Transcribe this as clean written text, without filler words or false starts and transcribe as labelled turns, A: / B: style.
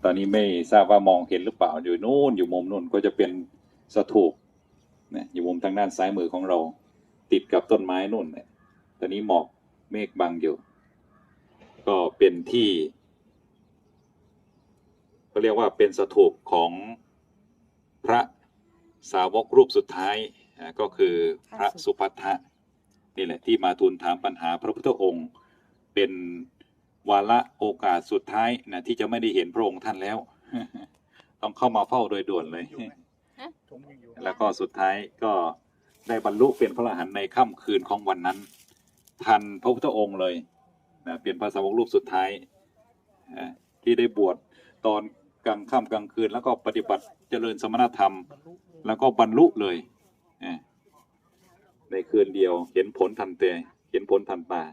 A: ตอนนี้ไม่ทราบว่ามองเห็นหรือเปล่าอยู่นู่นอยู่มุมนู่นก็จะเป็นสถูปนะอยู่มุมทางด้านซ้ายมือของเราติดกับต้นไม้นู่นเนี่ยตอนนี้หมอกเมฆบังอยู่ก็เป็นที่เขาเรียกว่าเป็นสถูปของพระสาวกรูปสุดท้ายก็คือพระสุภัททะนี่แหละที่มาทูลถามปัญหาพระพุทธองค์เป็นวาระโอกาสสุดท้ายนะที่จะไม่ได้เห็นพระองค์ท่านแล้ว ต้องเข้ามาเฝ้าโดยด่วนเลยแล้วก็สุดท้ายก็ได้บรรลุเป็นพระอรหันต์ในค่ำคืนของวันนั้นทันพระพุทธองค์เลยนะเป็นพระสาวกรูปสุดท้ายที่ได้บวชตอนกลางค่ำกลางคืนแล้วก็ปฏิบัติเจริญสมณธรรมแล้วก็บรรลุเลยในคืนเดียวเห็นผลทันเตเห็นผลทันตา